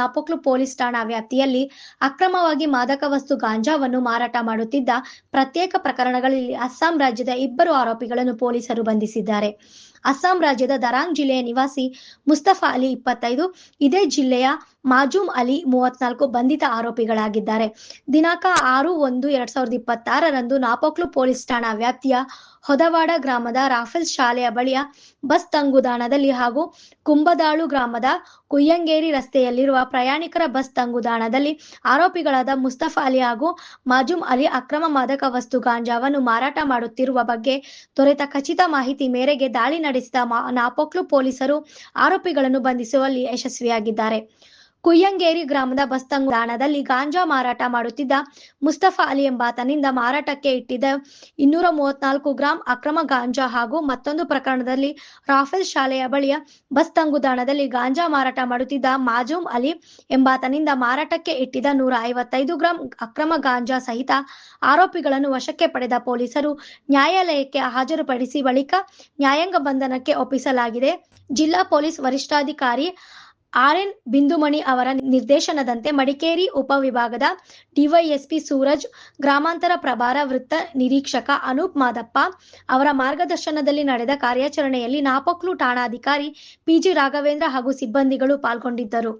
Napoklu police ಠಾಣಾ ವ್ಯಾಪ್ತಿಯಲ್ಲಿ ಅಕ್ರಮವಾಗಿ ಮಾದಕ ವಸ್ತು ಗಾಂಜಾವನ್ನು ಮಾರಾಟ ಮಾಡುತ್ತಿದ್ದ ಪ್ರತ್ಯೇಕ ಪ್ರಕರಣಗಳಲ್ಲಿ ಅಸ್ಸಾಂ ರಾಜ್ಯದ 2 ಆರೋಪಿಗಳನ್ನು ಪೊಲೀಸರು ಬಂಧಿಸಿದ್ದಾರೆ. ಅಸ್ಸಾಂ ರಾಜ್ಯದ ದರಾಂಗ್ ಜಿಲ್ಲೆಯ ನಿವಾಸಿ ಮುಸ್ತಫಾ ಅಲಿ 25, ಇದೇ ಜಿಲ್ಲೆಯ ಮಾಜೂಮ್ ಅಲಿ 34 ಬಂಧಿತ ಆರೋಪಿಗಳಾಗಿದ್ದಾರೆ. ದಿನಾಂಕ 6/1/2026ರಂದು ನಾಪೋಕ್ಲು ಪೊಲೀಸ್ ಠಾಣಾ ವ್ಯಾಪ್ತಿಯ ಹೊದವಾಡ ಗ್ರಾಮದ ರಾಫೆಲ್ಸ್ ಶಾಲೆಯ ಬಳಿಯ ಬಸ್ ತಂಗುದಾಣದಲ್ಲಿ ಹಾಗೂ ಕುಂಬದಾಳು ಗ್ರಾಮದ ಕುಯ್ಯಂಗೇರಿ ರಸ್ತೆಯಲ್ಲಿರುವ ಪ್ರಯಾಣಿಕರ ಬಸ್ ತಂಗುದಾಣದಲ್ಲಿ ಆರೋಪಿಗಳಾದ ಮುಸ್ತಫಾ ಅಲಿ ಹಾಗೂ ಮಾಜೂಮ್ ಅಲಿ ಅಕ್ರಮ ಮಾದಕ ವಸ್ತು ಗಾಂಜಾವನ್ನು ಮಾರಾಟ ಮಾಡುತ್ತಿರುವ ಬಗ್ಗೆ ದೊರೆತ ಖಚಿತ ಮಾಹಿತಿ ಮೇರೆಗೆ ದಾಳಿ ನಡೆಸಿದ ನಾಪೋಕ್ಲು ಪೊಲೀಸರು ಆರೋಪಿಗಳನ್ನು ಬಂಧಿಸುವಲ್ಲಿ ಯಶಸ್ವಿಯಾಗಿದ್ದಾರೆ. ಕುಯ್ಯಂಗೇರಿ ಗ್ರಾಮದ ಬಸ್ ತಂಗುದಾಣದಲ್ಲಿ ಗಾಂಜಾ ಮಾರಾಟ ಮಾಡುತ್ತಿದ್ದ ಮುಸ್ತಫಾ ಅಲಿ ಎಂಬಾತನಿಂದ ಮಾರಾಟಕ್ಕೆ ಇಟ್ಟಿದ್ದ 234 ಗ್ರಾಂ ಅಕ್ರಮ ಗಾಂಜಾ ಹಾಗೂ ಮತ್ತೊಂದು ಪ್ರಕರಣದಲ್ಲಿ ರಾಫೆಲ್ ಶಾಲೆಯ ಬಳಿಯ ಬಸ್ ತಂಗುದಾಣದಲ್ಲಿ ಗಾಂಜಾ ಮಾರಾಟ ಮಾಡುತ್ತಿದ್ದ ಮಾಜೂಮ್ ಅಲಿ ಎಂಬಾತನಿಂದ ಮಾರಾಟಕ್ಕೆ ಇಟ್ಟಿದ್ದ 155 ಗ್ರಾಂ ಅಕ್ರಮ ಗಾಂಜಾ ಸಹಿತ ಆರೋಪಿಗಳನ್ನು ವಶಕ್ಕೆ ಪಡೆದ ಪೊಲೀಸರು ನ್ಯಾಯಾಲಯಕ್ಕೆ ಹಾಜರುಪಡಿಸಿ ಬಳಿಕ ನ್ಯಾಯಾಂಗ ಬಂಧನಕ್ಕೆ ಒಪ್ಪಿಸಲಾಗಿದೆ. ಜಿಲ್ಲಾ ಪೊಲೀಸ್ ವರಿಷ್ಠಾಧಿಕಾರಿ RN ಬಿಂದುಮಣಿ ಅವರ ನಿರ್ದೇಶನದಂತೆ ಮಡಿಕೇರಿ ಉಪವಿಭಾಗದ ಡಿವೈಎಸ್ಪಿ ಸೂರಜ್, ಗ್ರಾಮಾಂತರ ಪ್ರಭಾರ ವೃತ್ತ ನಿರೀಕ್ಷಕ ಅನೂಪ್ ಮಾದಪ್ಪ ಅವರ ಮಾರ್ಗದರ್ಶನದಲ್ಲಿ ನಡೆದ ಕಾರ್ಯಾಚರಣೆಯಲ್ಲಿ ನಾಪೋಕ್ಲು ಠಾಣಾಧಿಕಾರಿ PG ರಾಘವೇಂದ್ರ ಹಾಗೂ ಸಿಬ್ಬಂದಿಗಳು ಪಾಲ್ಗೊಂಡಿದ್ದರು.